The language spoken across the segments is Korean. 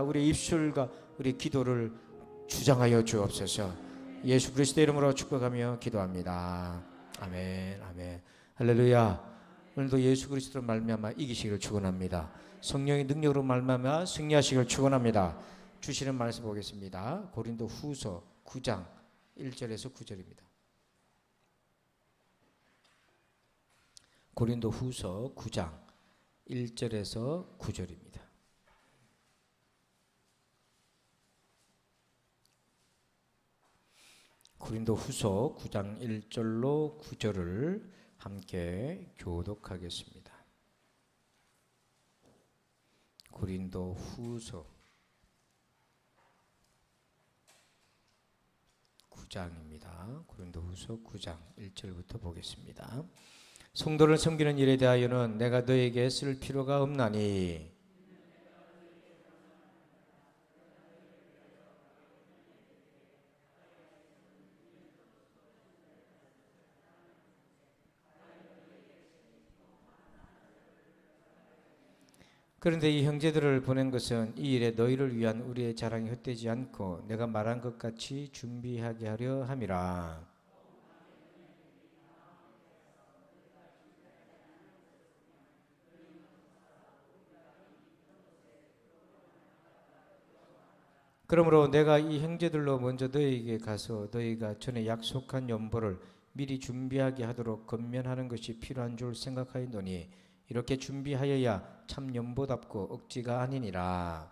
우리 입술과 우리 기도를 주장하여 주옵소서. 예수 그리스도 이름으로 축복하며 기도합니다. 아멘, 아멘. 할렐루야. 오늘도 예수 그리스도로 말미암아 이기시기를 축원합니다. 성령의 능력으로 말미암아 승리하시기를 축원합니다. 주시는 말씀 보겠습니다. 고린도 후서 9장 1절에서 9절입니다. 고린도 후서 9장 1절에서 9절입니다. 고린도 후서 9장 1절로 9절을 함께 교독하겠습니다. 고린도 후서 9장입니다. 고린도 후서 9장 1절부터 보겠습니다. 성도를 섬기는 일에 대하여는 내가 너에게 쓸 필요가 없나니 그런데 이 형제들을 보낸 것은 이 일에 너희를 위한 우리의 자랑이 헛되지 않고 내가 말한 것 같이 준비하게 하려 함이라. 그러므로 내가 이 형제들로 먼저 너희에게 가서 너희가 전에 약속한 연보를 미리 준비하게 하도록 건면하는 것이 필요한 줄 생각하였노니 이렇게 준비하여야 참 연보답고 억지가 아니니라.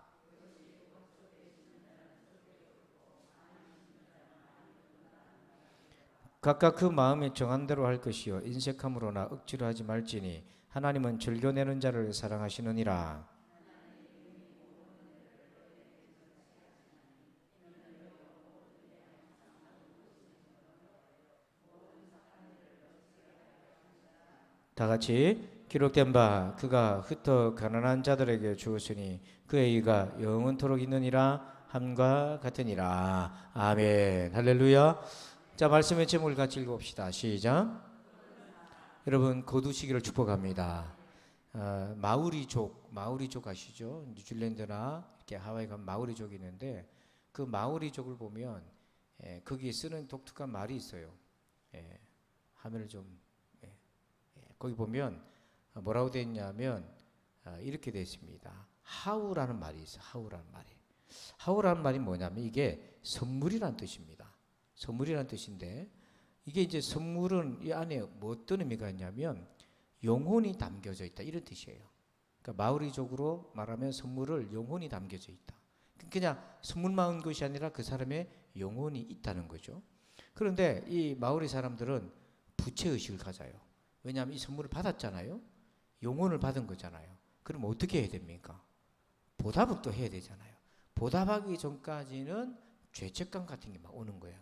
각각 그 마음에 정한 대로 할 것이요 인색함으로나 억지로 하지 말지니 하나님은 즐겨내는 자를 사랑하시느니라. 다 같이 기록된 바 그가 흩어 가난한 자들에게 주었으니 그의 의가 영원토록 있느니라 함과 같으니라. 아멘. 할렐루야. 자, 말씀의 제목을 같이 읽어봅시다. 시작. 여러분 거두시기를 축복합니다. 마오리족 아시죠? 뉴질랜드나 이렇게 하와이 가면 마오리족이 있는데 그 마오리족을 보면 거기에 쓰는 독특한 말이 있어요. 화면을 좀 거기 보면 뭐라고 되어 있냐면 이렇게 되어 있습니다. 하우라는 말이 있어요. 하우라는 말이 뭐냐면 이게 선물이라는 뜻입니다. 선물이라는 뜻인데 이게 이제 선물은 이 안에 뭐 어떤 의미가 있냐면 영혼이 담겨져 있다 이런 뜻이에요. 그러니까 마오리족으로 말하면 선물을 영혼이 담겨져 있다. 그냥 선물만 온 것이 아니라 그 사람의 영혼이 있다는 거죠. 그런데 이 마오리 사람들은 부채의식을 가져요. 왜냐하면 이 선물을 받았잖아요. 영혼을 받은 거잖아요. 그럼 어떻게 해야 됩니까? 보답을 또 해야 되잖아요. 보답하기 전까지는 죄책감 같은 게 막 오는 거예요.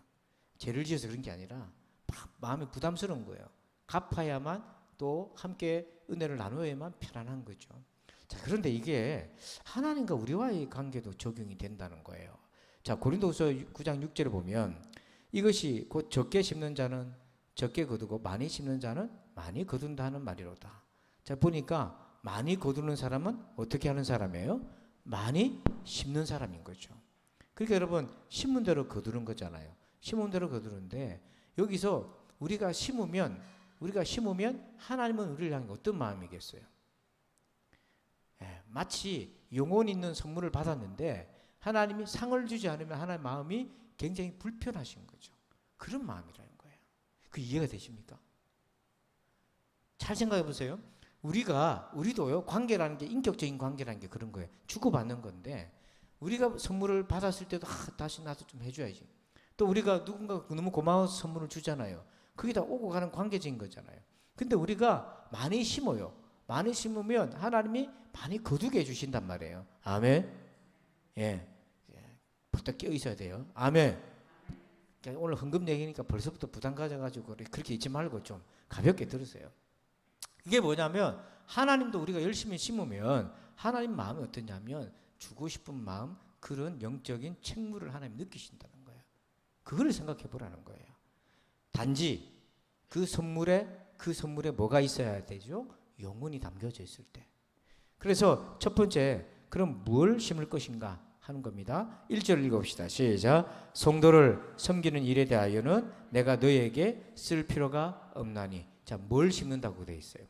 죄를 지어서 그런 게 아니라 막 마음이 부담스러운 거예요. 갚아야만 또 함께 은혜를 나누어야만 편안한 거죠. 자, 그런데 이게 하나님과 우리와의 관계도 적용이 된다는 거예요. 자, 고린도후서 9장 6절에 보면 이것이 곧 적게 심는 자는 적게 거두고 많이 심는 자는 많이 거둔다 하는 말이로다. 자, 보니까 많이 거두는 사람은 어떻게 하는 사람이에요? 많이 심는 사람인 거죠. 그러니까 여러분 심은 대로 거두는 거잖아요. 심은 대로 거두는데 여기서 우리가 심으면 하나님은 우리를 향해 어떤 마음이겠어요? 마치 영혼 있는 선물을 받았는데 하나님이 상을 주지 않으면 하나님의 마음이 굉장히 불편하신 거죠. 그런 마음이라는 거예요. 그 이해가 되십니까? 잘 생각해 보세요. 우리도요, 관계라는 게 인격적인 관계라는 게 그런 거예요. 주고받는 건데, 우리가 선물을 받았을 때도, 다시 나도 좀 해줘야지. 또 우리가 누군가 너무 고마워서 선물을 주잖아요. 그게 다 오고 가는 관계적인 거잖아요. 근데 우리가 많이 심어요. 많이 심으면 하나님이 많이 거두게 해주신단 말이에요. 아멘. 예. 부탁 끼어 있어야 돼요. 아멘. 오늘 헌금 얘기니까 벌써부터 부담 가져가지고 그렇게 잊지 말고 좀 가볍게 들으세요. 이게 뭐냐면 하나님도 우리가 열심히 심으면 하나님 마음이 어떠냐면 주고 싶은 마음, 그런 영적인 책무를 하나님 느끼신다는 거예요. 그걸 생각해 보라는 거예요. 단지 그 선물에 뭐가 있어야 되죠? 영혼이 담겨져 있을 때. 그래서 첫 번째, 그럼 뭘 심을 것인가? 하는 겁니다. 1절 읽어봅시다. 시작. 성도를 섬기는 일에 대하여는 내가 너에게 쓸 필요가 없나니. 자, 뭘 심는다고 되어 있어요?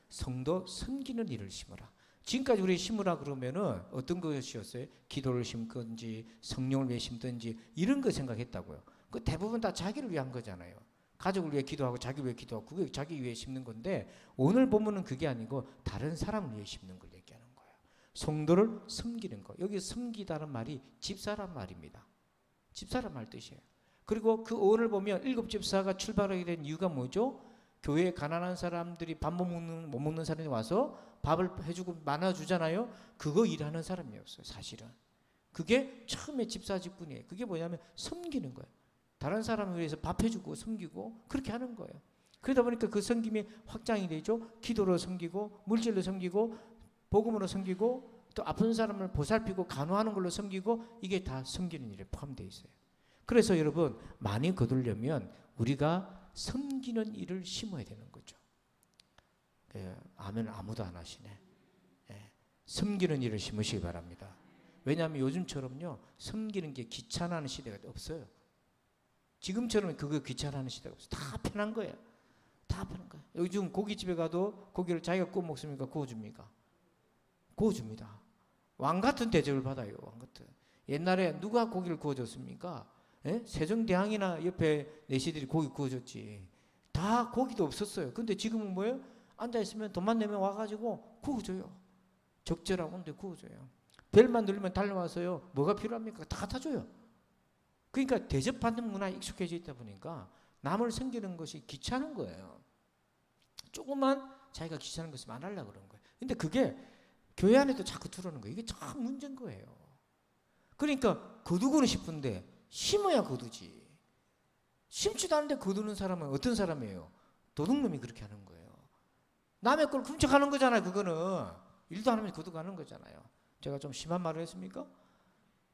성도 섬기는 일을 심어라. 지금까지 우리 심으라 그러면은 어떤 것이었어요? 기도를 심든지 성령을 위해 심든지 이런 거 생각했다고요. 그 대부분 다 자기를 위한 거잖아요. 가족을 위해 기도하고 자기를 위해 기도하고 그게 자기 위해 심는 건데 오늘 본문은 그게 아니고 다른 사람을 위해 심는 걸 얘기하는 거예요. 성도를 섬기는 거. 여기 섬기다는 말이 집사란 말입니다. 집사란 말 뜻이에요. 그리고 그 오늘 보면 7집사가 출발하게 된 이유가 뭐죠? 교회에 가난한 사람들이 밥 못 먹는 사람이 와서 밥을 해주고 나눠주잖아요. 그거 일하는 사람이었어요. 사실은 그게 처음에 집사 직분이에요. 그게 뭐냐면 섬기는 거예요. 다른 사람을 위해서 밥 해주고 섬기고 그렇게 하는 거예요. 그러다 보니까 그 섬김이 확장이 되죠. 기도로 섬기고 물질로 섬기고 복음으로 섬기고 또 아픈 사람을 보살피고 간호하는 걸로 섬기고 이게 다 섬기는 일에 포함되어 있어요. 그래서 여러분 많이 거두려면 우리가 섬기는 일을 심어야 되는 거죠. 아멘 아무도 안 하시네. 섬기는 일을 심으시기 바랍니다. 왜냐하면 요즘처럼요 섬기는 게 귀찮아하는 시대가 없어요. 지금처럼 그거 귀찮아하는 시대가 없어요. 다 편한 거예요. 다 편한 거예요. 요즘 고깃집에 가도 고기를 자기가 구워 먹습니까? 구워줍니까? 구워줍니다. 왕 같은 대접을 받아요. 왕 같은. 옛날에 누가 고기를 구워줬습니까? 세종대왕이나 옆에 내시들이 고기 구워줬지. 다 고기도 없었어요. 근데 지금은 뭐예요? 앉아있으면 돈만 내면 와가지고 구워줘요. 적절하고인데 구워줘요. 벨만 누르면 달려와서요. 뭐가 필요합니까? 다 갖다 줘요. 그러니까 대접받는 문화에 익숙해져 있다 보니까 남을 섬기는 것이 귀찮은 거예요. 조금만 자기가 귀찮은 것을 안 하려고 그러는 거예요. 근데 그게 교회 안에도 자꾸 들어오는 거예요. 이게 참 문제인 거예요. 그러니까 거두고는 싶은데 심어야 거두지. 심지도 않은데 거두는 사람은 어떤 사람이에요? 도둑놈이 그렇게 하는 거예요. 남의 걸 훔쳐가는 거잖아요. 그거는 일도 안 하면 거두가는 거잖아요. 제가 좀 심한 말을 했습니까?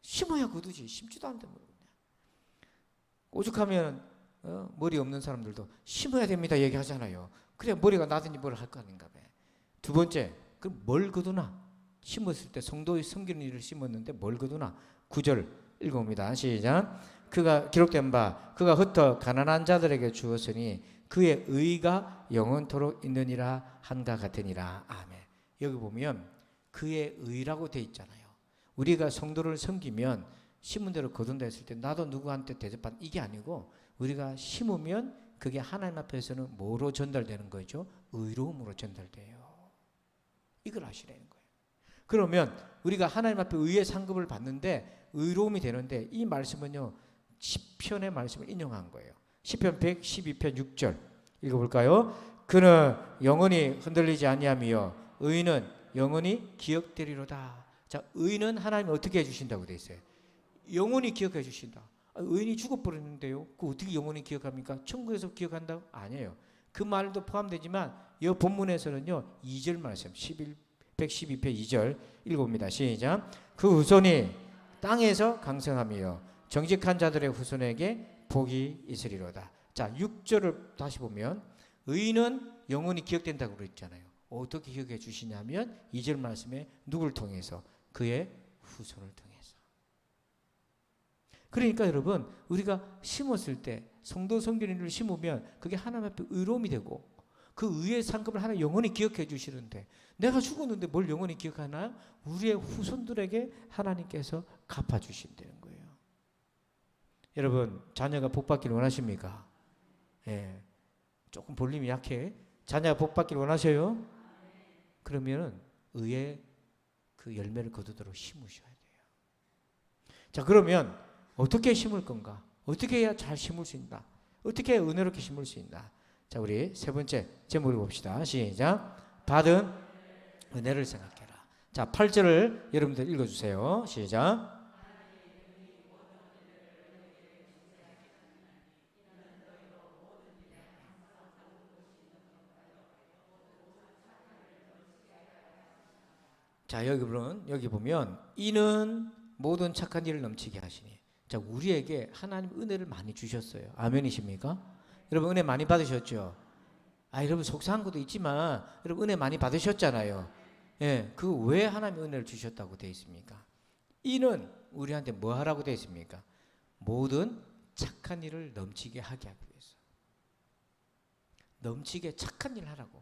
심어야 거두지. 심지도 않은데 모르겠네. 오죽하면 머리 없는 사람들도 심어야 됩니다 얘기하잖아요. 그래 머리가 나든지 뭘 할 거 아닌가 봐. 두 번째, 그럼 뭘 거두나? 심었을 때 성도의 섬기는 일을 심었는데 뭘 거두나? 9절 읽어봅니다. 시작. 그가 기록된 바 그가 흩어 가난한 자들에게 주었으니 그의 의가 영원토록 있느니라 한가 같으니라. 아멘. 여기 보면 그의 의라고 돼 있잖아요. 우리가 성도를 섬기면 심은 대로 거둔다 했을 때 나도 누구한테 대접받는 이게 아니고 우리가 심으면 그게 하나님 앞에서는 뭐로 전달되는 거죠? 의로움으로 전달돼요. 이걸 아시라는 거예요. 그러면 우리가 하나님 앞에 의의 상급을 받는데 의로움이 되는데 이 말씀은요 시편의 말씀을 인용한 거예요. 시편 112편 6절 읽어볼까요? 그는 영원히 흔들리지 아니하며 의는 영원히 기억되리로다. 자, 의는 하나님이 어떻게 해주신다고 돼 있어요? 영원히 기억해 주신다. 의인이 죽어버렸는데요. 그 어떻게 영원히 기억합니까? 천국에서 기억한다고? 아니에요. 그 말도 포함되지만 이 본문에서는요 2절 말씀 112편 2절 읽어봅니다. 시작. 그 후손이 땅에서 강성하며 정직한 자들의 후손에게 복이 있으리로다. 자 6절을 다시 보면 의인은 영원히 기억된다고 그랬잖아요. 어떻게 기억해 주시냐면 2절 말씀에 누굴 통해서? 그의 후손을 통해서. 그러니까 여러분 우리가 심었을 때 성도 섬기는 일을 심으면 그게 하나님 앞에 의로움이 되고 그 의의 상급을 하나 영원히 기억해 주시는데 내가 죽었는데 뭘 영원히 기억하나요? 우리의 후손들에게 하나님께서 갚아주신다는 거예요. 여러분 자녀가 복받기를 원하십니까? 예, 조금 볼륨이 약해. 자녀가 복받기를 원하셔요? 그러면 의의 그 열매를 거두도록 심으셔야 돼요. 자 그러면 어떻게 심을 건가? 어떻게 해야 잘 심을 수 있나? 어떻게 해야 은혜롭게 심을 수 있나? 자 우리 세 번째 제목을 봅시다. 시작. 받은 은혜를 생각해라. 자 8절을 여러분들 읽어주세요. 시작. 자 여기 보면 이는 모든 착한 일을 넘치게 하시니. 자 우리에게 하나님 은혜를 많이 주셨어요. 아멘이십니까? 여러분 은혜 많이 받으셨죠? 여러분 속상한 것도 있지만 여러분 은혜 많이 받으셨잖아요. 예, 그 왜 하나님 은혜를 주셨다고 되어 있습니까? 이는 우리한테 뭐 하라고 되어 있습니까? 모든 착한 일을 넘치게 하게 하기 위해서. 넘치게 착한 일을 하라고.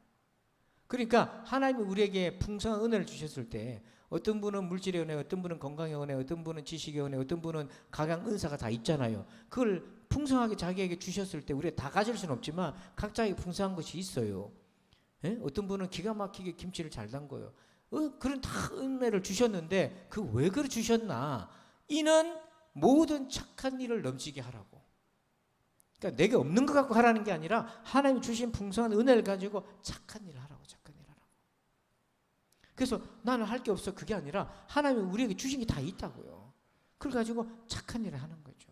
그러니까 하나님이 우리에게 풍성한 은혜를 주셨을 때 어떤 분은 물질의 은혜, 어떤 분은 건강의 은혜, 어떤 분은 지식의 은혜, 어떤 분은 각양 은사가 다 있잖아요. 그걸 풍성하게 자기에게 주셨을 때 우리가 다 가질 수는 없지만 각자에게 풍성한 것이 있어요. 예? 어떤 분은 기가 막히게 김치를 잘 담궈요. 그런 다 은혜를 주셨는데 그 왜 그래 주셨나? 이는 모든 착한 일을 넘치게 하라고. 그러니까 내게 없는 것 갖고 하라는 게 아니라 하나님이 주신 풍성한 은혜를 가지고 착한 일을 하라고. 착한 일을 하라고. 그래서 나는 할 게 없어 그게 아니라 하나님이 우리에게 주신 게 다 있다고요. 그걸 가지고 착한 일을 하는 거죠.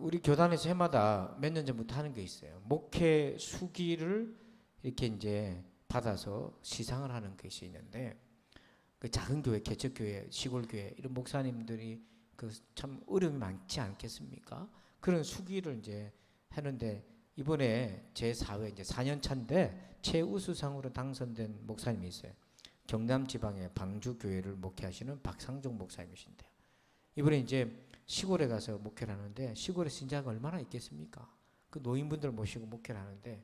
우리 교단에서 해마다 몇 년 전부터 하는 게 있어요. 목회 수기를 이렇게 이제 받아서 시상을 하는 것이 있는데, 그 작은 교회, 개척교회, 시골교회 이런 목사님들이 참 어려움이 많지 않겠습니까? 그런 수기를 이제 하는데 이번에 제4회 이제 4년 차인데 최우수상으로 당선된 목사님이 있어요. 경남 지방의 방주교회를 목회하시는 박상종 목사님이신데요. 이번에 이제 시골에 가서 목회를 하는데 시골에 신자가 얼마나 있겠습니까? 그 노인분들 모시고 목회를 하는데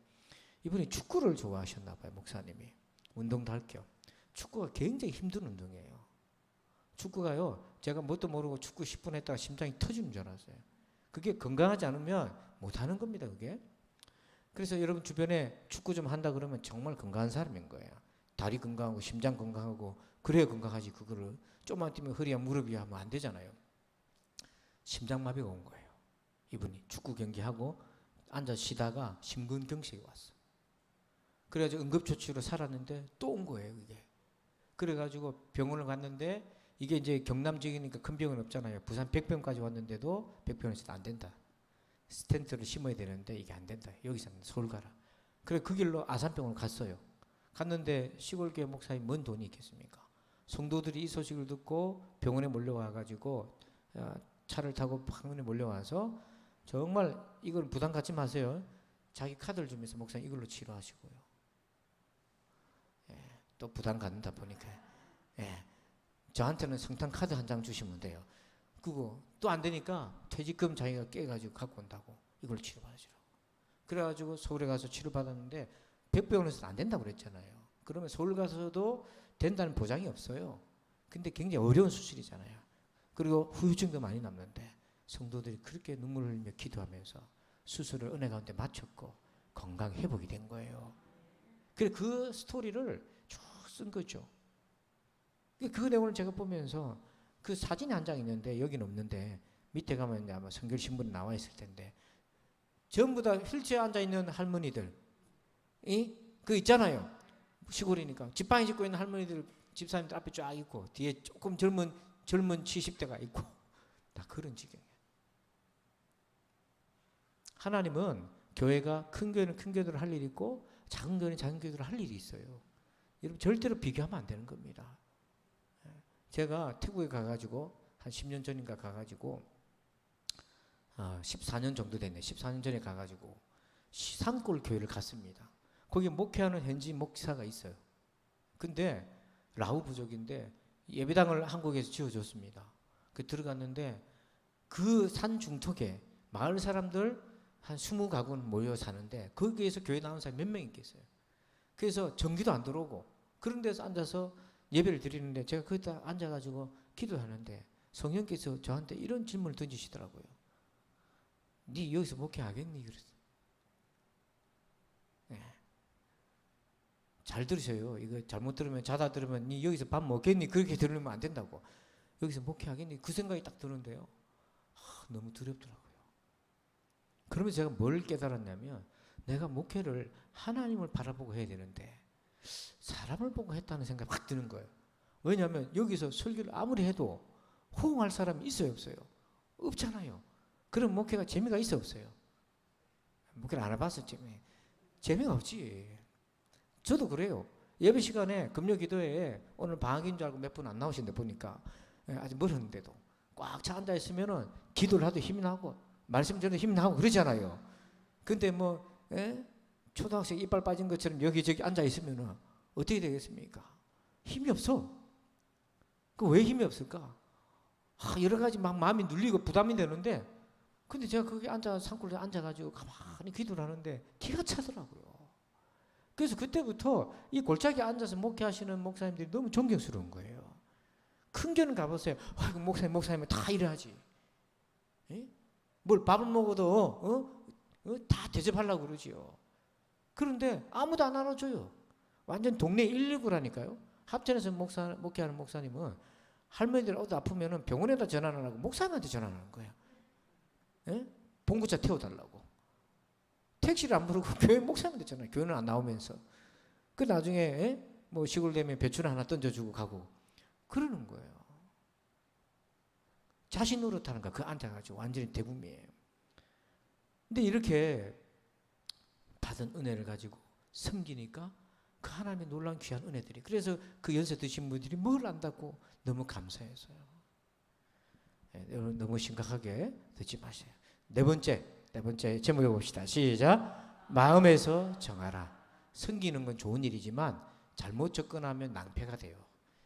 이분이 축구를 좋아하셨나 봐요. 목사님이 운동도 할 겸. 축구가 굉장히 힘든 운동이에요. 축구가요, 제가 뭣도 모르고 축구 10분 했다가 심장이 터지는 줄 알았어요. 그게 건강하지 않으면 못하는 겁니다. 그게. 그래서 여러분 주변에 축구 좀 한다 그러면 정말 건강한 사람인 거예요. 다리 건강하고 심장 건강하고 그래야 건강하지. 그거를 좀만 뛰면 허리야 무릎이야 하면 안 되잖아요. 심장마비가 온 거예요. 이분이 축구 경기하고 앉아 쉬다가 심근경색이 왔어. 그래가지고 응급조치로 살았는데 또 온 거예요. 이게. 그래가지고 병원을 갔는데 이게 이제 경남 지역이니까 큰 병원 없잖아요. 부산 백병까지 왔는데도 백병원에서 안 된다. 스텐트를 심어야 되는데 이게 안 된다. 여기서 서울 가라. 그래 그 길로 아산병원을 갔어요. 갔는데 시골교회 목사님 뭔 돈이 있겠습니까? 성도들이 이 소식을 듣고 병원에 몰려와가지고 차를 타고 병원에 몰려와서 정말 이걸 부담 갖지 마세요. 자기 카드를 주면서 목사님 이걸로 치료하시고요. 예, 또 부담 갖는다 보니까 예, 저한테는 성탄 카드 한 장 주시면 돼요. 그거 또 안 되니까 퇴직금 자기가 깨가지고 갖고 온다고 이걸 치료받으시라고. 그래가지고 서울에 가서 치료받았는데 백병원에서는 안 된다고 그랬잖아요. 그러면 서울 가서도 된다는 보장이 없어요. 근데 굉장히 어려운 수술이잖아요. 그리고 후유증도 많이 남는데 성도들이 그렇게 눈물을 흘리며 기도하면서 수술을 은혜 가운데 마쳤고 건강 회복이 된 거예요. 그래 그 스토리를 쭉 쓴 거죠. 그 내용을 제가 보면서 그 사진이 한 장 있는데 여기는 없는데 밑에 가면 아마 성결 신문에 나와 있을 텐데 전부 다 휠체어에 앉아 있는 할머니들, 그 있잖아요. 시골이니까 지팡이 짚고 있는 할머니들 집사님들 앞에 쫙 있고 뒤에 조금 젊은 70대가 있고 다 그런 지경이에요. 하나님은 교회가 큰 교회는 큰 교회대로 할 일이 있고 작은 교회는 작은 교회대로 할 일이 있어요. 여러분 절대로 비교하면 안 되는 겁니다. 제가 태국에 가가지고 한 10년 전인가 가가지고 14년 정도 됐네. 14년 전에 가가지고 산골 교회를 갔습니다. 거기 목회하는 현지 목사가 있어요. 근데 라우 부족인데 예배당을 한국에서 지어줬습니다. 그 들어갔는데 그 산 중턱에 마을 사람들 한 20가구는 모여 사는데 거기에서 교회 나온 사람이 몇 명 있겠어요. 그래서 전기도 안 들어오고 그런 데서 앉아서 예배를 드리는데 제가 거기다 앉아가지고 기도하는데 성령께서 저한테 이런 질문을 던지시더라고요. 네 여기서 목회하겠니? 그랬어요. 네. 잘 들으세요. 이거 잘못 들으면 자다 들으면 네 여기서 밥 먹겠니? 그렇게 들으면 안 된다고. 여기서 목회하겠니? 그 생각이 딱 드는데요. 너무 두렵더라고요. 그러면 제가 뭘 깨달았냐면 내가 목회를 하나님을 바라보고 해야 되는데 사람을 보고 했다는 생각이 확 드는 거예요. 왜냐하면 여기서 설교를 아무리 해도 호응할 사람이 있어요, 없어요? 없잖아요. 그럼 목회가 재미가 있어, 없어요? 목회를 안 해봐서 재미가 없지. 저도 그래요. 예배 시간에 금요 기도회에 오늘 방학인 줄 알고 몇 분 안 나오신데 보니까 아직 멀었는데도 꽉 차 앉아 있으면은 기도를 하도 힘이 나고 말씀 전에 힘이 나고 그러잖아요. 근데 초등학생 이빨 빠진 것처럼 여기저기 앉아 있으면은 어떻게 되겠습니까? 힘이 없어. 그 왜 힘이 없을까? 여러 가지 막 마음이 눌리고 부담이 되는데, 근데 제가 거기 산골에 앉아가지고 가만히 기도를 하는데 기가 차더라고요. 그래서 그때부터 이 골짜기에 앉아서 목회하시는 목사님들이 너무 존경스러운 거예요. 큰 교는 가보세요. 그 목사님은 다 이래야지. 예? 뭘 밥을 먹어도 다 대접하려고 그러지요. 그런데 아무도 안 알아줘요. 완전 동네 119라니까요. 합천에서 목회하는 목사님은 할머니들 어디 아프면 병원에다 전화 안 하고 목사님한테 전화하는 거예요. 예? 봉구차 태워달라고. 택시를 안 부르고 교회 목사님한테 전화해요. 교회는 안 나오면서. 그 나중에 뭐 시골 되면 배추를 하나 던져주고 가고 그러는 거예요. 자신 노릇하는 거야. 그 앉아가지고 완전히 대분미예요. 근데 이렇게 받은 은혜를 가지고 섬기니까 그 하나님의 놀라운 귀한 은혜들이, 그래서 그 연세 드신 분들이 뭘 안다고 너무 감사해서요. 여러분 너무 심각하게 듣지 마세요. 네 번째 제목 읽어봅시다. 시작. 마음에서 정하라. 섬기는 건 좋은 일이지만 잘못 접근하면 낭패가 돼요.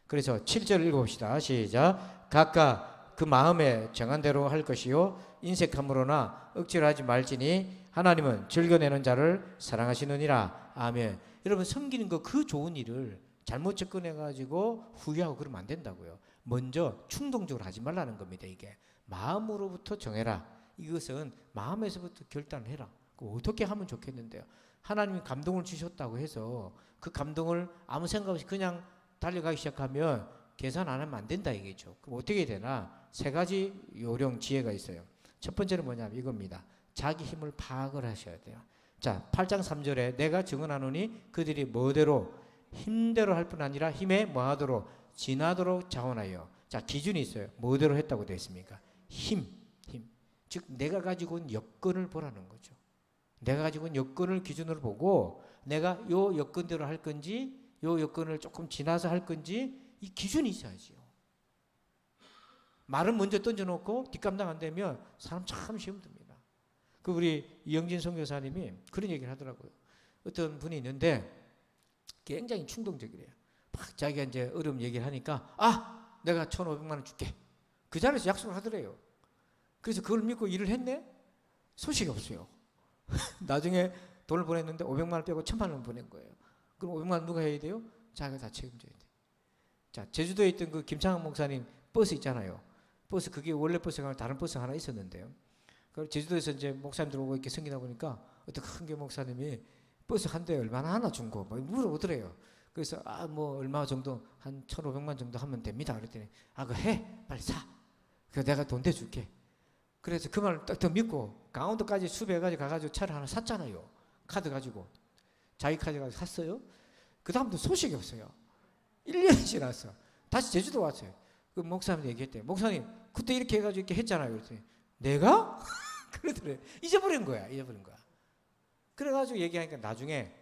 그래서 7절 읽어봅시다. 시작. 각각 그 마음에 정한 대로 할 것이요 인색함으로나 억지로 하지 말지니 하나님은 즐겨내는 자를 사랑하시느니라. 아멘. 여러분 섬기는 거 그 좋은 일을 잘못 접근해가지고 후회하고 그러면 안 된다고요. 먼저 충동적으로 하지 말라는 겁니다. 이게 마음으로부터 정해라. 이것은 마음에서부터 결단을 해라. 어떻게 하면 좋겠는데요. 하나님이 감동을 주셨다고 해서 그 감동을 아무 생각 없이 그냥 달려가기 시작하면 계산 안 하면 안 된다 이게죠. 그럼 어떻게 되나? 세 가지 요령 지혜가 있어요. 첫 번째는 뭐냐면 이겁니다. 자기 힘을 파악을 하셔야 돼요. 자, 8장 3절에 내가 증언하노니 그들이 뭐대로 힘대로 할 뿐 아니라 힘에 뭐하도록 지나도록 자원하여. 자, 기준이 있어요. 뭐대로 했다고 되어 있습니까? 힘. 즉 내가 가지고 있는 여건을 보라는 거죠. 내가 가지고 있는 여건을 기준으로 보고 내가 요 여건대로 할 건지 요 여건을 조금 지나서 할 건지 이 기준이 있어야지요. 말은 먼저 던져놓고 뒷감당 안 되면 사람 참 시험 듭니다. 그 우리 이영진 선교사님이 그런 얘기를 하더라고요. 어떤 분이 있는데 굉장히 충동적이래요. 막 자기가 이제 어려움 얘기를 하니까 내가 1,500만 원 줄게. 그 자리에서 약속을 하더래요. 그래서 그걸 믿고 일을 했네? 소식이 없어요. 나중에 돈을 보냈는데 500만 원 빼고 1,000만 원 보낸 거예요. 그럼 500만 원 누가 해야 돼요? 자기가 다 책임져야 돼. 자, 제주도에 있던 그 김창학 목사님 버스 있잖아요. 버스 그게 원래 버스가 아니라 다른 버스가 하나 있었는데요. 그 제주도에서 이제 목사님들 오고 이렇게 섬기다 보니까 어떤 큰 교 목사님이 버스 한 대에 얼마나 하나 준 거 막 물어보더래요. 그래서 뭐 얼마 정도 한 1,500만 정도 하면 됩니다. 그랬더니 그거 해 빨리 사. 그래서 내가 돈 대줄게. 그래서 그 말을 딱 믿고 강원도까지 수배해가지고 가가지고 차를 하나 샀잖아요. 카드 가지고 자기 카드 가지고 샀어요. 그 다음부터 소식이 없어요. 1년이 지났어. 다시 제주도 왔어요. 그 목사님한테 얘기했대요. 목사님 그때 이렇게 해가지고 이렇게 했잖아요. 그랬더니 내가? 그러더래. 잊어버린 거야. 그래가지고 얘기하니까 나중에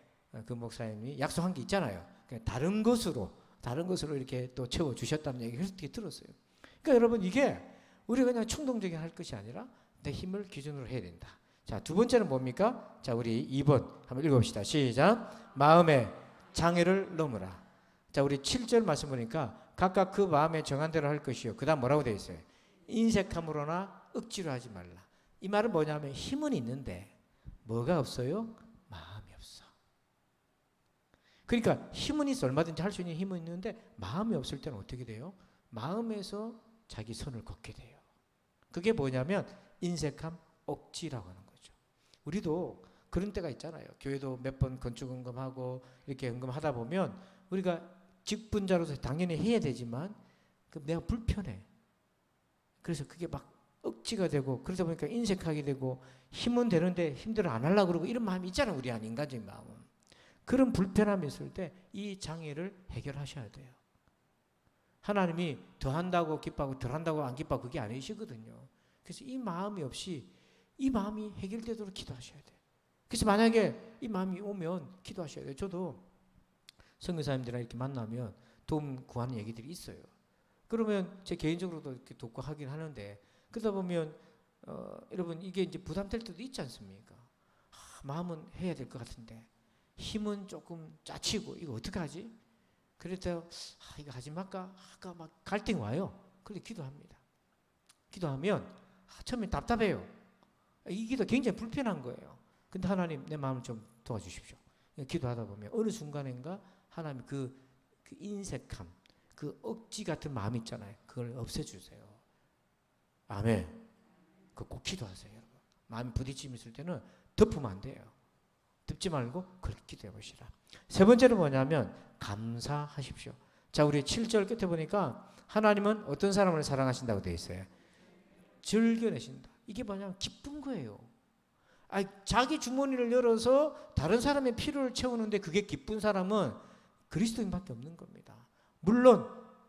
그 목사님이 약속한 게 있잖아요. 다른 것으로 이렇게 또 채워주셨다는 얘기를 그렇게 들었어요. 그러니까 여러분 이게 우리가 그냥 충동적인 할 것이 아니라 내 힘을 기준으로 해야 된다. 자, 두 번째는 뭡니까? 자, 우리 2번 한번 읽어봅시다. 시작. 마음에 장애를 넘으라. 자, 우리 7절 말씀 보니까 각각 그 마음에 정한 대로 할 것이요. 그 다음 뭐라고 되어 있어요? 인색함으로나 억지로 하지 말라. 이 말은 뭐냐면 힘은 있는데 뭐가 없어요? 마음이 없어. 그러니까 힘은 있어. 얼마든지 할 수 있는 힘은 있는데 마음이 없을 때는 어떻게 돼요? 마음에서 자기 선을 걷게 돼요. 그게 뭐냐면 인색함, 억지라고 하는 거죠. 우리도 그런 때가 있잖아요. 교회도 몇 번 건축 헌금하고 이렇게 헌금하다 보면 우리가 직분자로서 당연히 해야 되지만 내가 불편해. 그래서 그게 막 억지가 되고 그러다 보니까 인색하게 되고 힘은 되는데 힘들어 안 하려고 그러고 이런 마음이 있잖아요. 우리 안 인간적인 마음은. 그런 불편함이 있을 때 이 장애를 해결하셔야 돼요. 하나님이 더 한다고 기뻐하고 덜 한다고 안 기뻐하고 그게 아니시거든요. 그래서 이 마음이 없이 이 마음이 해결되도록 기도하셔야 돼요. 그래서 만약에 이 마음이 오면 기도하셔야 돼요. 저도 선교사님들이랑 이렇게 만나면 도움 구하는 얘기들이 있어요. 그러면 제 개인적으로도 이렇게 돕고 하긴 하는데 그러다 보면 여러분 이게 이제 부담될 때도 있지 않습니까? 마음은 해야 될 것 같은데 힘은 조금 짜치고 이거 어떡하지? 그래서 이거 하지 말까? 아까 막 갈등이 와요. 그런데 기도합니다. 기도하면 처음에 답답해요. 이 기도 굉장히 불편한 거예요. 근데 하나님 내 마음을 좀 도와주십시오. 기도하다 보면 어느 순간인가 하나님 그 인색함, 그 억지 같은 마음 있잖아요. 그걸 없애주세요. 아멘. 그 꼭 기도하세요, 여러분. 마음이 부딪힘이 있을 때는 덮으면 안 돼요. 덮지 말고 그렇게 기도해 보시라. 세 번째는 뭐냐면 감사하십시오. 자, 우리 7절 끝에 보니까 하나님은 어떤 사람을 사랑하신다고 되어 있어요? 즐겨내신다. 이게 뭐냐면 기쁜 거예요. 자기 주머니를 열어서 다른 사람의 필요를 채우는데 그게 기쁜 사람은 그리스도인밖에 없는 겁니다. 물론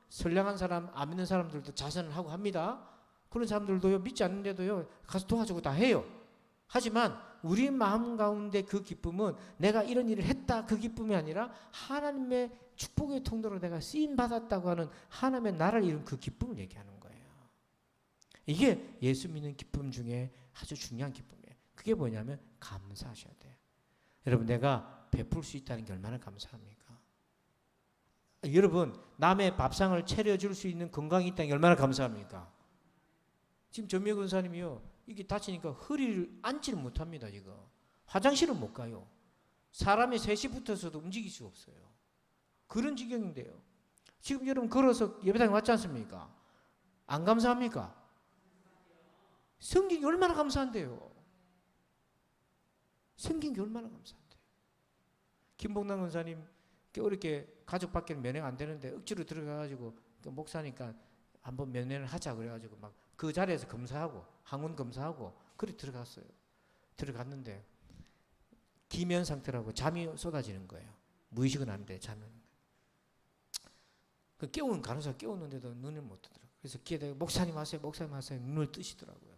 선량한 사람, 안 믿는 사람들도 자선을 하고 합니다. 그런 사람들도요, 믿지 않는데도요, 가서 도와주고 다 해요. 하지만 우리 마음 가운데 그 기쁨은 내가 이런 일을 했다 그 기쁨이 아니라 하나님의 축복의 통로로 내가 쓰임 받았다고 하는 하나님의 나라를 이룬 그 기쁨을 얘기하는 거예요. 이게 예수 믿는 기쁨 중에 아주 중요한 기쁨이에요. 그게 뭐냐면 감사하셔야 돼요. 여러분, 내가 베풀 수 있다는 게 얼마나 감사합니까? 여러분, 남의 밥상을 차려줄 수 있는 건강이 있다는 게 얼마나 감사합니까? 지금 전미애 권사님이요, 이게 다치니까 허리를 앉지를 못합니다. 지금 화장실을 못 가요. 사람이 셋이 붙어서도 움직일 수 없어요. 그런 지경인데요. 지금 여러분 걸어서 예배당에 왔지 않습니까? 안 감사합니까? 성경이 얼마나 감사한데요. 성경이 얼마나 감사한데요. 김봉남 권사님 어렵게 가족 밖에는 면회가 안 되는데 억지로 들어가가지고 목사니까 한번 면회를 하자 그래가지고 막 그 자리에서 검사하고 항원 검사하고 그래 들어갔어요. 들어갔는데 기면 상태라고 잠이 쏟아지는 거예요. 무의식은 아닌데 잠이 오는 거예요. 그 깨우는 간호사 깨우는데도 눈을 못 뜨더라고요. 그래서 기에다가 목사님 하세요, 목사님 하세요. 눈을 뜨시더라고요.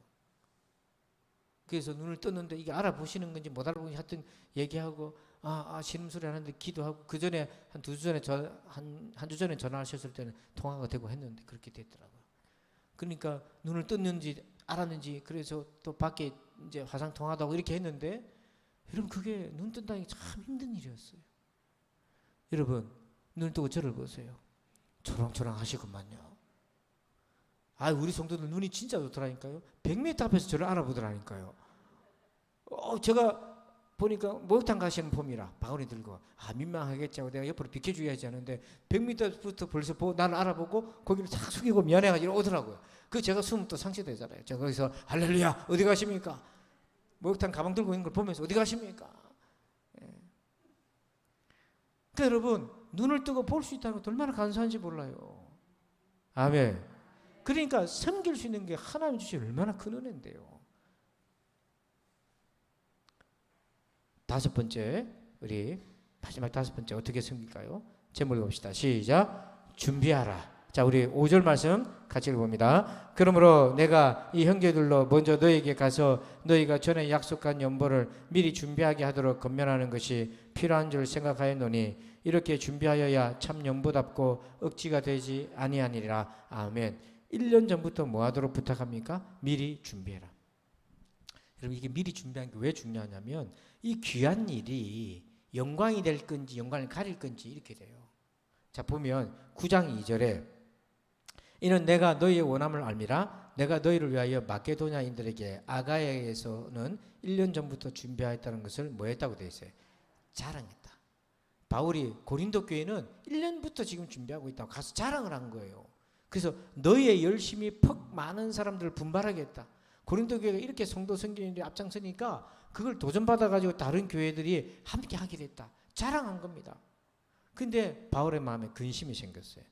그래서 눈을 떴는데 이게 알아보시는 건지 못 알아보는지 하여튼 얘기하고 신음소리 하는데 기도하고 그 전에 한 두 주 전에 한 주 전에 전화하셨을 때는 통화가 되고 했는데 그렇게 됐더라고요. 그러니까 눈을 떴는지 알았는지 그래서 또 밖에 이제 화상 통화하다고 이렇게 했는데 여러분 그게 눈 뜬다는 게 참 힘든 일이었어요. 여러분 눈을 뜨고 저를 보세요. 초롱초롱 하시구만요. 우리 성도들 눈이 진짜 좋더라니까요. 100m 앞에서 저를 알아보더라니까요. 제가 보니까 목욕탕 가시는 폼이라 바구니 들고 민망하겠지 하고 내가 옆으로 비켜줘야지 하는데 100m부터 벌써 나를 알아보고 고개를 탁 숙이고 미안해가지고 오더라고요. 그 제가 숨 또 상처되잖아요. 제가 거기서 할렐루야 어디 가십니까? 목욕탕 가방 들고 있는 걸 보면서 어디 가십니까? 그러니까 여러분 눈을 뜨고 볼 수 있다는 것도 얼마나 감사한지 몰라요. 아멘. 그러니까 섬길 수 있는 게 하나님 주신 얼마나 큰 은혜인데요. 다섯 번째, 우리 마지막 다섯 번째 어떻게 섬길까요? 제목을 봅시다. 시작. 준비하라. 자, 우리 5절 말씀 같이 읽어봅니다. 그러므로 내가 이 형제들로 먼저 너에게 가서 너희가 전에 약속한 연보를 미리 준비하게 하도록 권면하는 것이 필요한 줄 생각하였노니 이렇게 준비하여야 참 연보답고 억지가 되지 아니하니라. 아멘. 1년 전부터 뭐 하도록 부탁합니까? 미리 준비해라. 여러분 이게 미리 준비하는 게 왜 중요하냐면 이 귀한 일이 영광이 될 건지 영광을 가릴 건지 이렇게 돼요. 자 보면 9장 2절에 이는 내가 너희의 원함을 알미라 내가 너희를 위하여 마게도냐인들에게 아가야에서는 1년 전부터 준비하였다는 것을 뭐 했다고 되어 있어요? 자랑했다. 바울이 고린도 교회는 1년부터 지금 준비하고 있다고 가서 자랑을 한 거예요. 그래서 너희의 열심히 퍽 많은 사람들을 분발하게 했다. 고린도 교회가 이렇게 성도 섬기는데 앞장서니까 그걸 도전받아가지고 다른 교회들이 함께 하게 됐다. 자랑한 겁니다. 근데 바울의 마음에 근심이 생겼어요.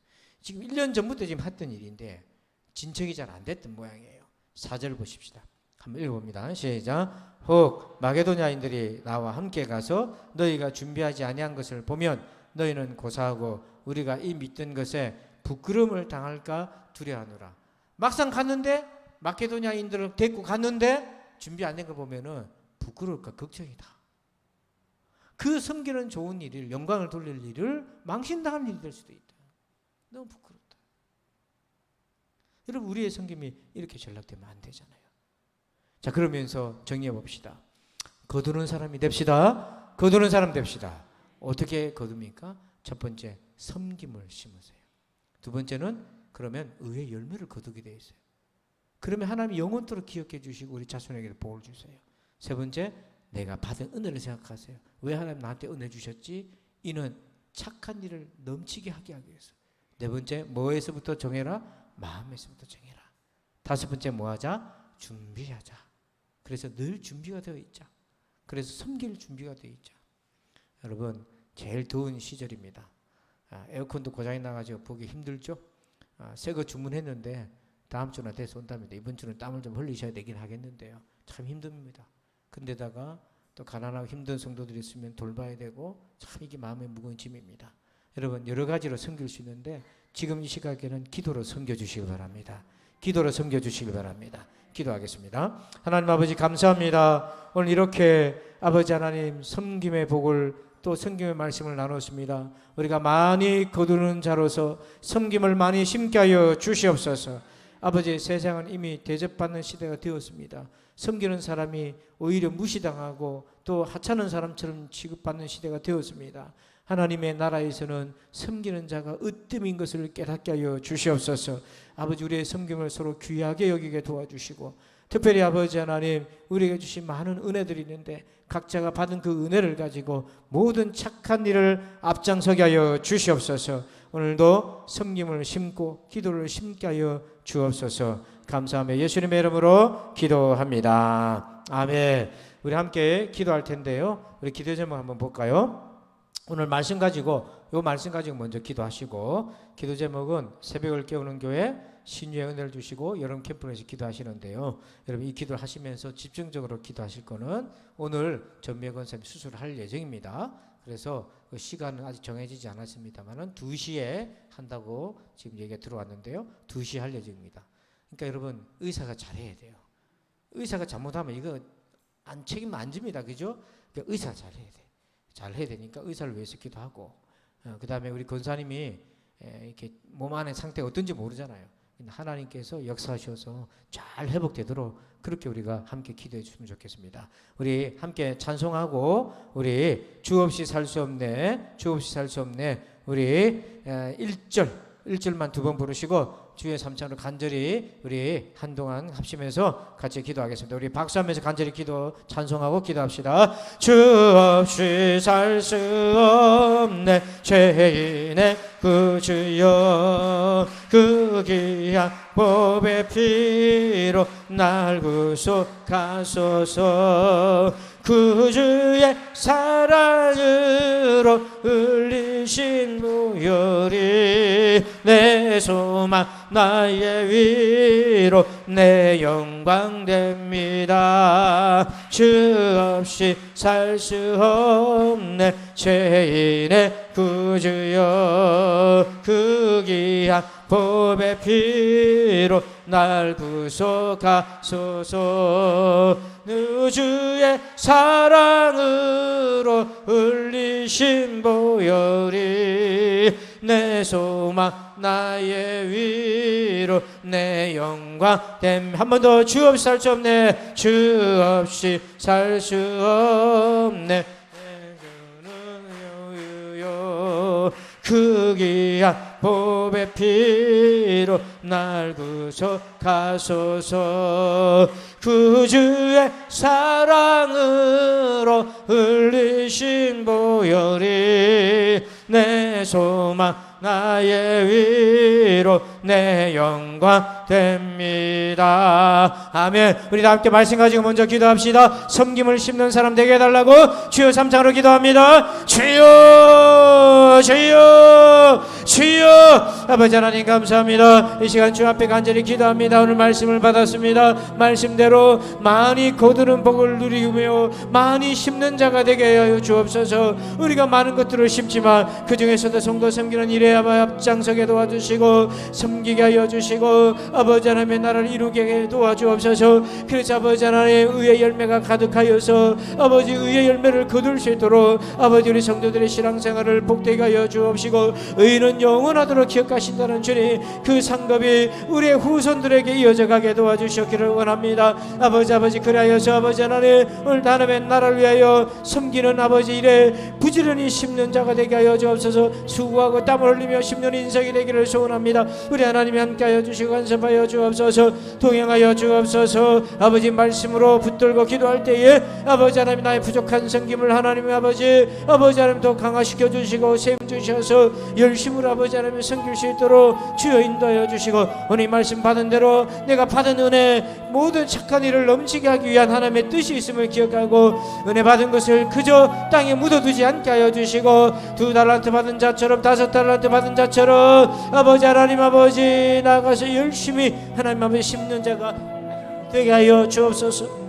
지금 1년 전부터 지금 했던 일인데 진척이 잘 안 됐던 모양이에요. 4절 보십시다. 한번 읽어봅니다. 시작. 혹 마게도냐인들이 나와 함께 가서 너희가 준비하지 아니한 것을 보면 너희는 고사하고 우리가 이 믿던 것에 부끄러움을 당할까 두려워하노라. 막상 갔는데 마게도냐인들을 데리고 갔는데 준비 안 된 거 보면은 부끄러울까 걱정이다. 그 섬기는 좋은 일을 영광을 돌릴 일을 망신당할 일이 될 수도 있다. 너무 부끄럽다. 여러분 우리의 섬김이 이렇게 전락되면 안 되잖아요. 자 그러면서 정리해 봅시다. 거두는 사람이 됩시다. 거두는 사람 됩시다. 어떻게 거둡니까? 첫 번째, 섬김을 심으세요. 두 번째는 그러면 의의 열매를 거두게 되어 있어요. 그러면 하나님이 영원토록 기억해 주시고 우리 자손에게 복을 주세요. 세 번째, 내가 받은 은혜를 생각하세요. 왜 하나님 나한테 은혜 주셨지? 이는 착한 일을 넘치게 하게 하기 위해서. 네 번째, 뭐에서부터 정해라? 마음에서부터 정해라. 다섯 번째, 뭐하자? 준비하자. 그래서 늘 준비가 되어 있자. 그래서 섬길 준비가 되어 있자. 여러분, 제일 더운 시절입니다. 에어컨도 고장이 나가지고 보기 힘들죠? 새 거 주문했는데 다음 주나 돼서 온답니다. 이번 주는 땀을 좀 흘리셔야 되긴 하겠는데요. 참 힘듭니다. 근데다가 또 가난하고 힘든 성도들이 있으면 돌봐야 되고 참 이게 마음의 무거운 짐입니다. 여러분, 여러 가지로 섬길 수 있는데 지금 이 시각에는 기도로 섬겨주시기 바랍니다. 기도로 섬겨주시기 바랍니다. 기도하겠습니다. 하나님 아버지 감사합니다. 오늘 이렇게 아버지 하나님 섬김의 복을 또 섬김의 말씀을 나눴습니다. 우리가 많이 거두는 자로서 섬김을 많이 심게 하여 주시옵소서. 아버지, 세상은 이미 대접받는 시대가 되었습니다. 섬기는 사람이 오히려 무시당하고 또 하찮은 사람처럼 취급받는 시대가 되었습니다. 하나님의 나라에서는 섬기는 자가 으뜸인 것을 깨닫게 하여 주시옵소서. 아버지, 우리의 섬김을 서로 귀하게 여기게 도와주시고 특별히 아버지 하나님, 우리에게 주신 많은 은혜들이 있는데 각자가 받은 그 은혜를 가지고 모든 착한 일을 앞장서게 하여 주시옵소서. 오늘도 섬김을 심고 기도를 심게 하여 주옵소서. 감사하며 예수님의 이름으로 기도합니다. 아멘. 우리 함께 기도할 텐데요. 우리 기도 제목 한번 볼까요? 오늘 말씀 가지고 먼저 기도하시고, 기도 제목은 새벽을 깨우는 교회 신유의 은혜를 주시고 여름 캠프에서 기도하시는데요. 여러분, 이 기도를 하시면서 집중적으로 기도하실 거는 오늘 전미애 선생님 수술을 할 예정입니다. 그래서 그 시간은 아직 정해지지 않았습니다만은 2시에 한다고 지금 얘기가 들어왔는데요. 2시에 할 예정입니다. 그러니까 여러분, 의사가 잘해야 돼요. 의사가 잘못하면 이거 책임 안 집니다. 그죠? 그러니까 의사가 잘해야 돼. 잘해야 되니까 의사를 위해서 기도하고, 그 다음에 우리 권사님이 이렇게 몸 안의 상태가 어떤지 모르잖아요. 하나님께서 역사하셔서 잘 회복되도록 그렇게 우리가 함께 기도해 주시면 좋겠습니다. 우리 함께 찬송하고, 우리 주 없이 살 수 없네, 주 없이 살 수 없네, 우리 1절만 2번 부르시고 주의 삼창으로 간절히 우리 한동안 합심해서 같이 기도하겠습니다. 우리 박수하면서 간절히 기도 찬송하고 기도합시다. 주 없이 살 수 없네 죄인의 구주여, 그 귀한 보배 피로 날 구속하소서. 구주의 사랑으로 흘리신 보혈이 내 소망 나의 위로 내 영광 됩니다. 주 없이 살 수 없네 죄인의 구주여, 그 귀한 보배 피로 날 구속하소서. 그 주의 사랑으로 흘리신 보혈이 내 소망 나의 위로 내 영광 됨. 한 번 더. 주 없이 살 수 없네, 주 없이 살 수 없네, 그 귀한 보배 피로 날 구속하소서. 그 주의 사랑으로 흘리신 보혈이 내 소망 나의 위로 내 영광 됩니다. 아멘. 우리 다 함께 말씀 가지고 먼저 기도합시다. 섬김을 심는 사람 되게 해달라고 주여 3장으로 기도합니다. 주여 주여 주여. 아버지 하나님 감사합니다. 이 시간 주 앞에 간절히 기도합니다. 오늘 말씀을 받았습니다. 말씀대로 많이 거두는 복을 누리며 많이 심는 자가 되게 하여 주옵소서. 우리가 많은 것들을 심지만 그 중에서도 성도 섬기는 일에 앞장서게 도와주시고 섬기게 하여 주시고 아버지 하나님의 나라를 이루게 도와주옵소서. 그래서 아버지 하나님의 의의 열매가 가득하여서 아버지 의의 열매를 거둘 수 있도록 아버지 우리 성도들의 신앙생활을 복되게 하여 주옵시고 의는 영원하도록 기억하신다는 주님 그 상급이 우리의 후손들에게 이어져 가게 도와주시기를 원합니다. 아버지 그리하여서 아버지 하나님 오늘 하나님의 나라를 위하여 섬기는 아버지 일에 부지런히 심는 자가 되게 하여 주옵소서. 수고하고 땀을 흘리며 심는 인생이 되기를 소원합니다. 우리 하나님이 함께하여 주시고 간섭하여 주옵소서. 동행하여 주옵소서. 아버지 말씀으로 붙들고 기도할 때에 아버지 하나님 나의 부족한 섬김을 하나님 아버지 하나님 더 강화시켜 주시고 세움 주셔서 열심으로 아버지 하나님 섬길 수 있도록 주여 인도하여 주시고 오늘 말씀 받은 대로 내가 받은 은혜 모든 착한 일을 넘치게 하기 위한 하나님의 뜻이 있음을 기억하고 은혜 받은 것을 그저 땅에 묻어두지 않게 하여 주시고 2달란트 받은 자처럼 5달란트 받은 자처럼 아버지 하나님 아버지 나가서 열심히 하나님 아버지 심는 자가 되게 하여 주옵소서.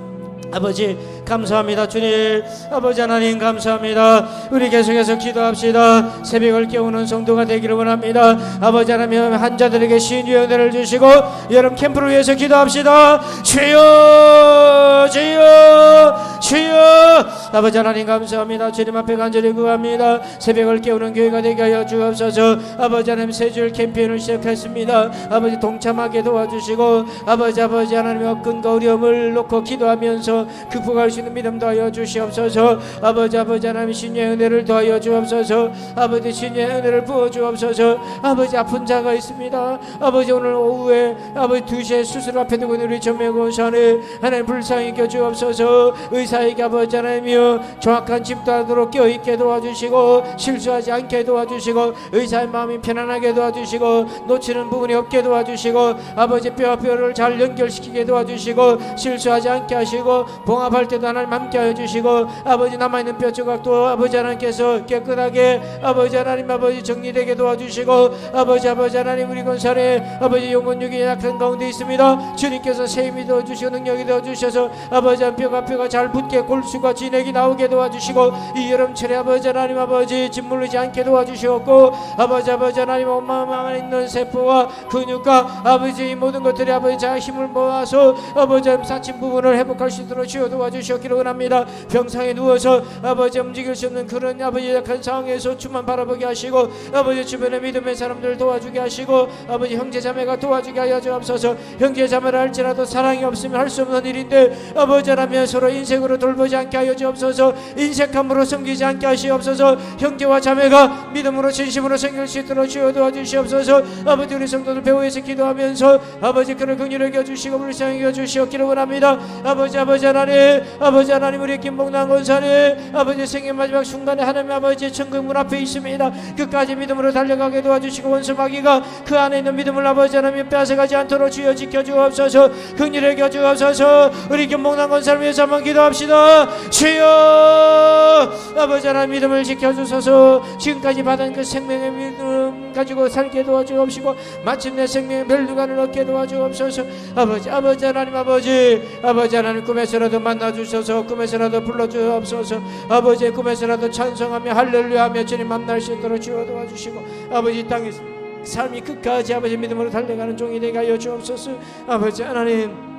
아버지 감사합니다. 주님 아버지 하나님 감사합니다. 우리 계속해서 기도합시다. 새벽을 깨우는 성도가 되기를 원합니다. 아버지 하나님 환자들에게 신유의 은혜를 주시고 여름 캠프를 위해서 기도합시다. 주여 주여 주여 아버지 하나님 감사합니다. 주님 앞에 간절히 구합니다. 새벽을 깨우는 교회가 되게 하여 주옵소서. 아버지 하나님 세 줄 캠페인을 시작했습니다. 아버지 동참하게 도와주시고 아버지 하나님 억근과 어려움을 놓고 기도하면서 극복할 수 있는 믿음 더하여 주시옵소서. 아버지 하나님 신의 은혜를 더하여 주옵소서. 아버지 신의 은혜를 부어 주옵소서. 아버지 아픈 자가 있습니다. 아버지 오늘 오후에 아버지 2시에 수술 앞에 두고 우리 전매고산에 하나님 불쌍히 껴 주옵소서. 의사에게 아버지 하나님이여 정확한 진단으로 껴있게 도와주시고 실수하지 않게 도와주시고 의사의 마음이 편안하게 도와주시고 놓치는 부분이 없게 도와주시고 아버지 뼈와 뼈를 잘 연결시키게 도와주시고 실수하지 않게 하시고 봉합할 때도 하나님 함께 하여 주시고 아버지 남아있는 뼈 조각도 아버지 하나님께서 깨끗하게 아버지 하나님 아버지 정리되게 도와주시고 아버지 하나님 우리 건설에 아버지 영혼육이 약한 가운데 있습니다. 주님께서 세임이 도와주시고 능력이 도와주셔서 아버지 뼈가 잘 붙게 골수가 진액이 나오게 도와주시고 이 여름철에 아버지 하나님 아버지 짓물르지 않게 도와주시옵고 아버지 하나님 온몸에 있는 세포와 근육과 아버지 이 모든 것들이 아버지 자의 힘을 모아서 아버지 사친 부분을 회복할 수 있도록 주여 도와주시옵기를 원합니다. 병상에 누워서 아버지 움직일 수 없는 그런 아버지 약한 상황에서 주만 바라보게 하시고 아버지 주변의 믿음의 사람들 도와주게 하시고 아버지 형제자매가 도와주게 하여 주옵소서. 형제자매를 할지라도 사랑이 없으면 할 수 없는 일인데 아버지 하나님 서로 인색으로 돌보지 않게 하여 주옵소서. 인색함으로 섬기지 않게 하시옵소서. 형제와 자매가 믿음으로 진심으로 섬길 수 있도록 주여 도와주시옵소서. 아버지 우리 성도들 배후에서 기도하면서 아버지 그를 긍휼히 여겨주시고 불쌍히 여겨주시옵기를 원합니다. 아버지 하나님 우리 김봉남 권사님 아버지 생애 마지막 순간에 하나님 아버지 천국 문 앞에 있습니다. 끝까지 믿음으로 달려가게 도와주시고 원수 마귀가 그 안에 있는 믿음을 아버지 하나님 뺏어가지 않도록 주여 지켜주옵소서. 긍휼히 여겨주옵소서. 우리 김봉남 권사를 위해서 한번 기도합시다. 주여 아버지 하나님 믿음을 지켜주소서. 지금까지 받은 그 생명의 믿음 가지고 살게 도와주옵시고 마침내 생명의 멸류관을 얻게 도와주옵소서. 아버지 하나님 아버지 하나님 꿈에서라도 만나주셔서 꿈에서라도 불러주옵소서. 아버지 꿈에서라도 찬송하며 할렐루야 하며 주님 만날 수 있도록 주여 도와주시고 아버지 땅에서 삶이 끝까지 아버지 믿음으로 달려가는 종이 되게 하여 주옵소서. 아버지 하나님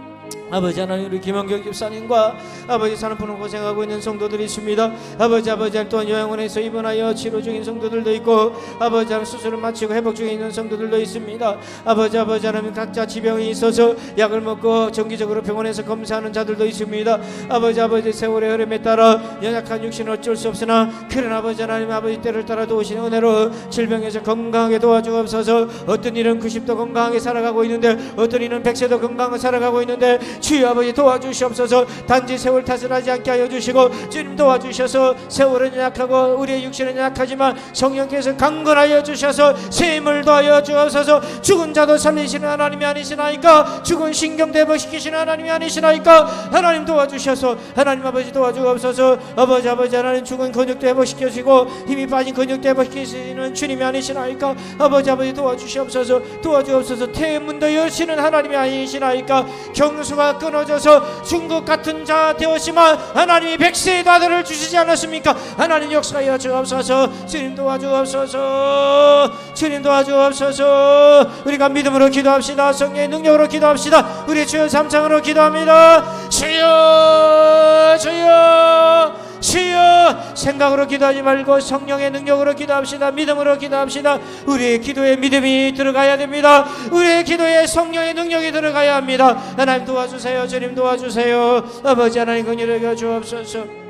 우리 김원경 집사님과 아버지 산후풍으로 고생하고 있는 성도들이 있습니다. 아버지 또한 요양원에서 입원하여 치료 중인 성도들도 있고 아버지 수술을 마치고 회복 중에 있는 성도들도 있습니다. 아버지 하나님 각자 지병이 있어서 약을 먹고 정기적으로 병원에서 검사하는 자들도 있습니다. 아버지 세월의 흐름에 따라 연약한 육신은 어쩔 수 없으나 그런 아버지 하나님 때를 따라 도우시는 은혜로 질병에서 건강하게 도와주옵소서. 어떤 이는 90도 건강하게 살아가고 있는데 어떤 이는 100세도 건강하게 살아가고 있는데 주여 아버지 도와주시옵소서. 단지 세월 탓을 하지 않게 하여 주시고 주님 도와주셔서 세월은 약하고 우리의 육신은 약하지만 성령께서 강건하여 주셔서 새 힘을 더하여 주옵소서. 죽은 자도 살리시는 하나님이 아니시나이까. 죽은 신경 대복시키시는 하나님이 아니시나이까. 하나님 도와주셔서 하나님 아버지 도와주옵소서. 아버지 하나님 죽은 근육도 회복시켜주시고 힘이 빠진 근육도 회복시키시는 주님이 아니시나이까. 아버지 도와주시옵소서. 도와주옵소서. 태문도 여시는 하나님이 아니시나이까. 경수가 포로가 끊어져서 중국 같은 자 되었지만 하나님이 백세의 아들을 주시지 않았습니까? 하나님 역사하여 주옵소서. 주님 도와주옵소서. 주님 도와주옵소서. 우리가 믿음으로 기도합시다. 성령의 능력으로 기도합시다. 우리 주여 삼창으로 기도합니다. 주여 주여 주여. 생각으로 기도하지 말고 성령의 능력으로 기도합시다. 믿음으로 기도합시다. 우리의 기도에 믿음이 들어가야 됩니다. 우리의 기도에 성령의 능력이 들어가야 합니다. 하나님 도와주세요. 주님 도와주세요. 아버지 하나님 긍휼히 여겨 주옵소서.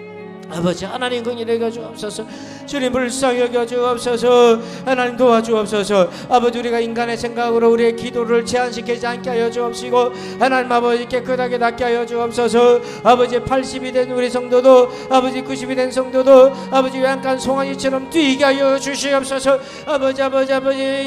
아버지 하나님 긍휼히 여겨 주옵소서. 주님 불쌍히 여겨 주옵소서. 하나님 도와주옵소서. 아버지 우리가 인간의 생각으로 우리의 기도를 제한시키지 않게 하여 주옵시고 하나님 아버지 깨끗하게 낫게 하여 주옵소서. 아버지 80이 된 우리 성도도 아버지 90이 된 성도도 아버지 약간 송아지처럼 뛰게 하여 주시옵소서. 아버지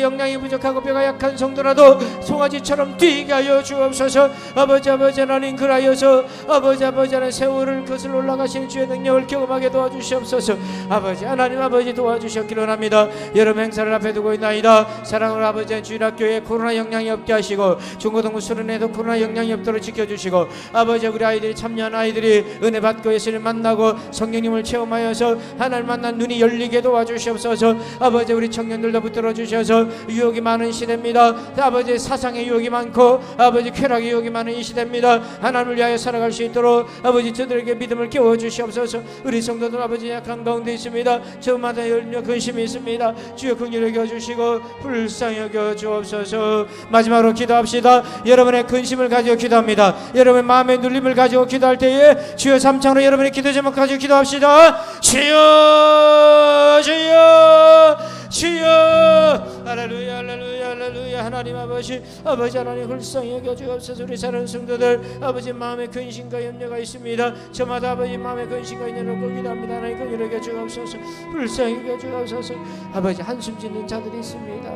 영양이 부족하고 뼈가 약한 성도라도 송아지처럼 뛰게 하여 주옵소서. 아버지 하나님 그라여서 아버지 하나님 세월을 거슬러 올라가신 주의 능력을 경험하게 도와주시옵소서. 아버지 하나님 아버지 도와주셨기를 원합니다. 여름 행사를 앞에 두고 있나이다. 사랑으로 아버지 주일학교에 코로나 영향이 없게 하시고 중고등부 수련회도 코로나 영향이 없도록 지켜주시고 아버지 우리 아이들이 참여한 아이들이 은혜 받고 예수님 만나고 성령님을 체험하여서 하나님 만난 눈이 열리게 도와주시옵소서. 아버지 우리 청년들도 붙들어 주셔서 유혹이 많은 시대입니다. 아버지 사상의 유혹이 많고 아버지 쾌락의 유혹이 많은 이 시대입니다. 하나님을 위하여 살아갈 수 있도록 아버지 저들에게 믿음을 깨워 주시옵소서. 우리 성도들 아버지 약한 가운데 있습니다. 저마다 열려 근심이 있습니다. 주여 긍휼히 여겨 주시고 불쌍히 여겨 주옵소서. 마지막으로 기도합시다. 여러분의 근심을 가지고 기도합니다. 여러분의 마음의 눌림을 가지고 기도할 때에 주여 삼창으로 여러분의 기도 제목 가지고 기도합시다. 주여 주여 주여. 할렐루야 할렐루야 할렐루야. 하나님 아버지 하나님 불쌍히 여겨 주옵소서. 우리 사랑하는 성도들 아버지 마음에 근심과 염려가 있습니다. 저마다 아버지 마음에 근심과 염려를 기도합니다. 하나님 긍휼히 여겨 주옵소서. 불쌍히 여겨 주옵소서. 아버지 한숨 짓는 자들이 있습니다.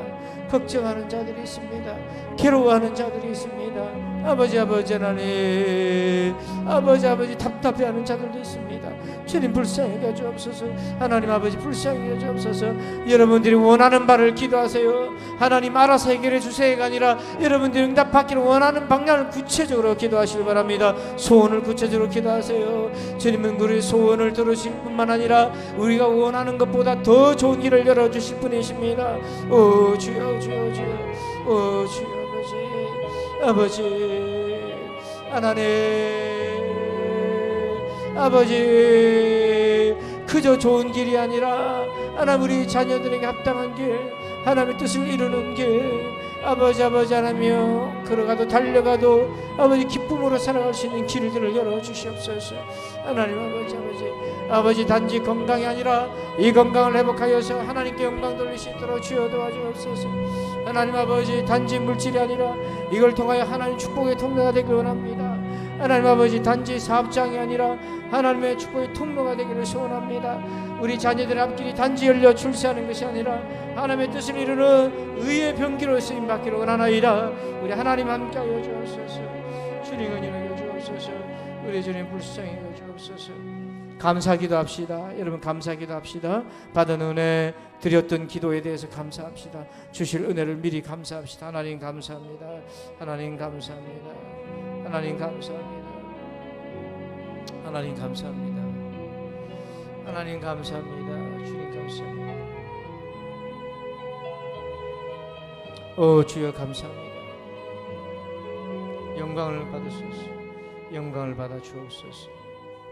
걱정하는 자들이 있습니다. 괴로워하는 자들이 있습니다. 아버지 하나님 아버지 답답해하는 자들도 있습니다. 주님 불쌍히 여겨 주옵소서. 하나님 아버지 불쌍히 여겨 주옵소서. 여러분들이 원하는 바를 기도하세요. 하나님 알아서 해결해 주세요가 아니라 여러분들이 응답받기를 원하는 방향을 구체적으로 기도하시기 바랍니다. 소원을 구체적으로 기도하세요. 주님은 우리 소원을 들으실 뿐만 아니라 우리가 원하는 것보다 더 좋은 길을 열어주실 분이십니다. 오 주여 주여 주여. 오 주여 아버지 하나님 아버지 그저 좋은 길이 아니라 하나님 우리 자녀들에게 합당한 길 하나님의 뜻을 이루는 길 아버지 하나님이여 걸어가도 달려가도 아버지 기쁨으로 살아갈 수 있는 길들을 열어주시옵소서. 하나님 아버지 단지 건강이 아니라 이 건강을 회복하여서 하나님께 영광 돌릴 수 있도록 주여 도와주옵소서. 하나님 아버지 단지 물질이 아니라 이걸 통하여 하나님 축복의 통로가 되길 원합니다. 하나님 아버지 단지 사업장이 아니라 하나님의 축복의 통로가 되기를 소원합니다. 우리 자녀들의 앞길이 단지 열려 출세하는 것이 아니라 하나님의 뜻을 이루는 의의 병기로 쓰임받기를 원하나이다. 우리 하나님 함께하여 주옵소서. 주님 은혜를 주옵소서. 우리 주님 불쌍히 여겨 주옵소서. 감사기도 합시다. 여러분 감사기도 합시다. 받은 은혜 드렸던 기도에 대해서 감사합시다. 주실 은혜를 미리 감사합시다. 하나님 감사합니다. 하나님 감사합니다. 하나님 감사합니다. 하나님 감사합니다. 하나님 감사합니다. 주님 감사합니다. 오 주여 감사합니다. 영광을 받으소서. 영광을 받아 주옵소서.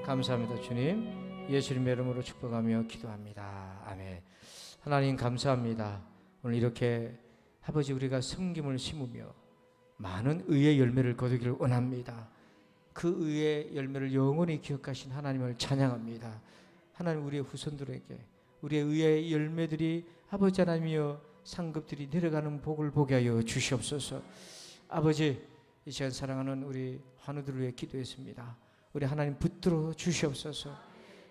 감사합니다. 주님 예수님의 이름으로 축복하며 기도합니다. 아멘. 하나님 감사합니다. 오늘 이렇게 아버지 우리가 섬김을 심으며 많은 의의 열매를 거두기를 원합니다. 그 의의 열매를 영원히 기억하신 하나님을 찬양합니다. 하나님 우리의 후손들에게 우리의 의의 열매들이 아버지 하나님이여 상급들이 내려가는 복을 보게 하여 주시옵소서. 아버지 이 시간 사랑하는 우리 환우들을 위해 기도했습니다. 우리 하나님 붙들어 주시옵소서.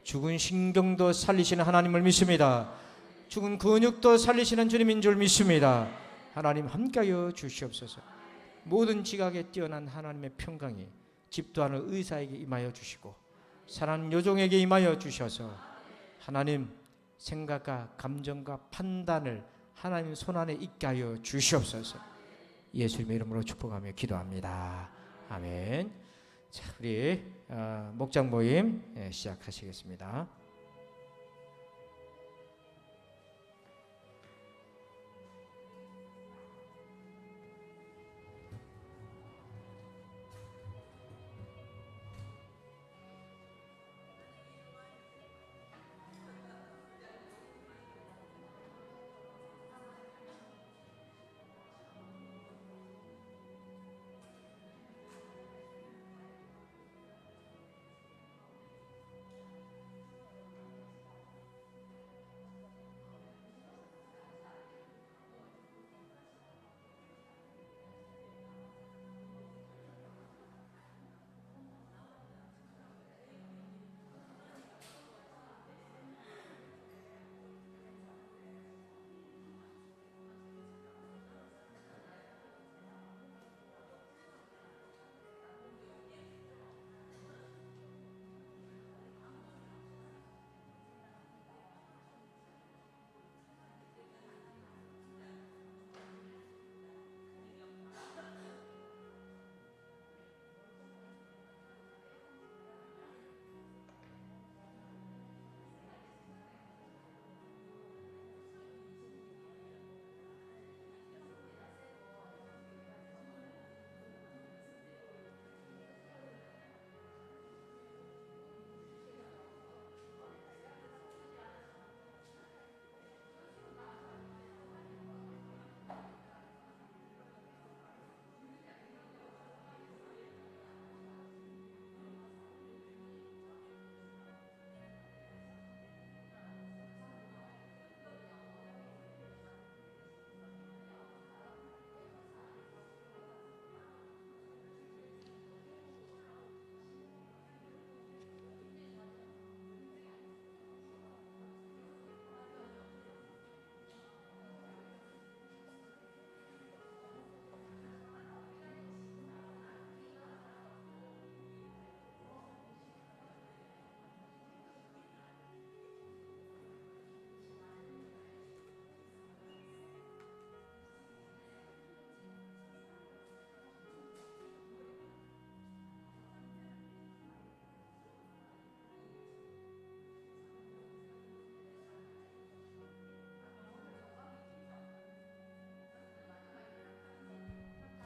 죽은 신경도 살리시는 하나님을 믿습니다. 죽은 근육도 살리시는 주님인 줄 믿습니다. 하나님 함께하여 주시옵소서. 모든 지각에 뛰어난 하나님의 평강이 집도하는 의사에게 임하여 주시고 사랑하는 요종에게 임하여 주셔서 하나님 생각과 감정과 판단을 하나님 손안에 있게 하여 주시옵소서. 예수님의 이름으로 축복하며 기도합니다. 아멘. 자, 우리 목장 모임 시작하시겠습니다.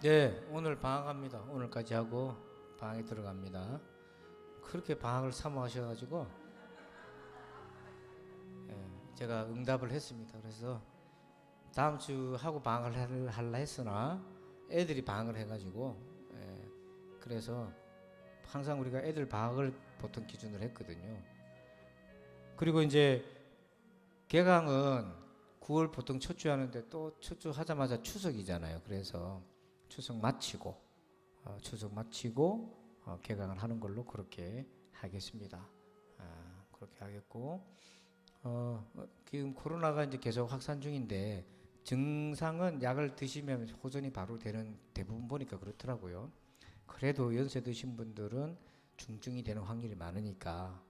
네, 오늘 방학합니다. 오늘까지 하고 방학에 들어갑니다. 그렇게 방학을 사모하셔가지고 제가 응답을 했습니다. 그래서 다음 주 하고 방학을 할라 했으나 애들이 방학을 해가지고 그래서 항상 우리가 애들 방학을 보통 기준으로 했거든요. 그리고 이제 개강은 9월 보통 첫 주 하는데 또 첫 주 하자마자 추석이잖아요. 그래서 추석 마치고 개강을 하는 걸로 그렇게 하겠습니다. 그렇게 하겠고 지금 코로나가 이제 계속 확산 중인데 증상은 약을 드시면 호전이 바로 되는 대부분 보니까 그렇더라고요. 그래도 연세 드신 분들은 중증이 되는 확률이 많으니까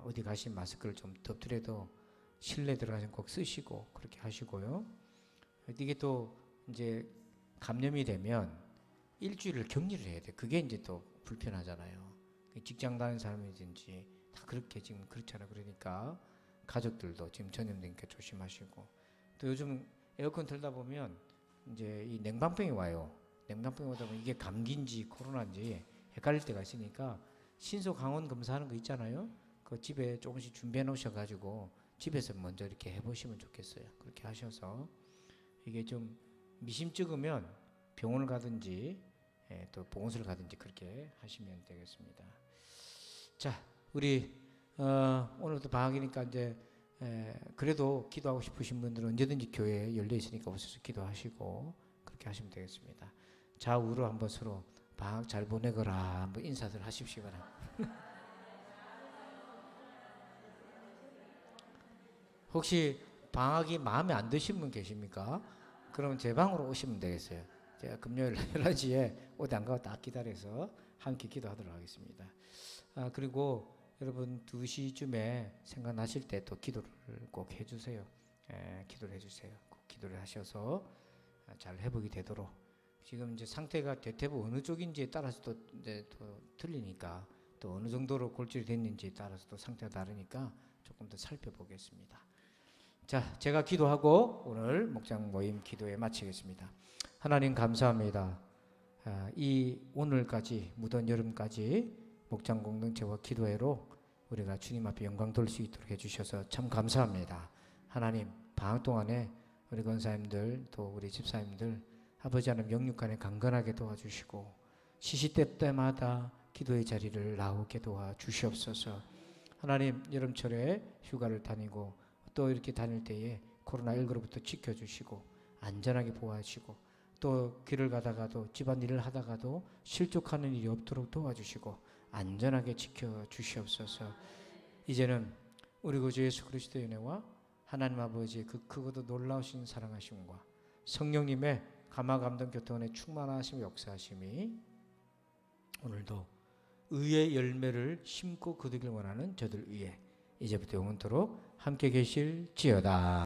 어디 가시면 마스크를 좀 덥더라도 실내 들어가시면 꼭 쓰시고 그렇게 하시고요. 이게 또 이제 감염이 되면 일주일을 격리를 해야 돼. 그게 이제 또 불편하잖아요. 직장 다니는 사람이든지 다 그렇게 지금 그렇잖아요. 그러니까 가족들도 지금 전염되니까 조심하시고 또 요즘 에어컨 틀다 보면 이제 이 냉방병이 와요. 냉방병이 오다 보면 이게 감기인지 코로나인지 헷갈릴 때가 있으니까 신속 항원 검사하는 거 있잖아요. 그 집에 조금씩 준비해 놓으셔가지고 집에서 먼저 이렇게 해보시면 좋겠어요. 그렇게 하셔서 이게 좀 미심쩍으면 병원을 가든지 또 보건소를 가든지 그렇게 하시면 되겠습니다. 자, 우리 오늘도 방학이니까 이제 그래도 기도하고 싶으신 분들은 언제든지 교회에 열려 있으니까 오셔서 기도하시고 그렇게 하시면 되겠습니다. 좌우로 한번 서로 방학 잘 보내거라 한번 인사들 하십시오. 혹시 방학이 마음에 안 드신 분 계십니까? 그럼 제 방으로 오시면 되겠어요. 제가 금요일 11시에 어디 안 가고 딱 기다려서 함께 기도하도록 하겠습니다. 그리고 여러분 2시쯤에 생각나실 때 또 기도를 꼭 해주세요. 기도를 해주세요. 꼭 기도를 하셔서 잘 회복이 되도록 지금 이제 상태가 대퇴부 어느 쪽인지에 따라서 또 이제 또 틀리니까 또 어느 정도로 골절이 됐는지에 따라서 또 상태가 다르니까 조금 더 살펴보겠습니다. 자, 제가 기도하고 오늘 목장 모임 기도에 마치겠습니다. 하나님 감사합니다. 이 오늘까지 무더운 여름까지 목장 공동체와 기도회로 우리가 주님 앞에 영광 돌릴 수 있도록 해주셔서 참 감사합니다. 하나님 방학 동안에 우리 권사님들 또 우리 집사님들 아버지 하나님 영육간에 강건하게 도와주시고 시시때 때마다 기도의 자리를 나오게 도와주시옵소서. 하나님 여름철에 휴가를 다니고 또 이렇게 다닐 때에 코로나19로부터 지켜주시고 안전하게 보호하시고 또 길을 가다가도 집안일을 하다가도 실족하는 일이 없도록 도와주시고 안전하게 지켜주시옵소서. 이제는 우리 구주 예수 그리스도의 은혜와 하나님 아버지의 그 크고도 놀라우신 사랑하심과 성령님의 감화 감동 교통의 충만하심 역사하심이 오늘도 의의 열매를 심고 거두길 원하는 저들 위에 이제부터 영원토록 함께 계실지어다.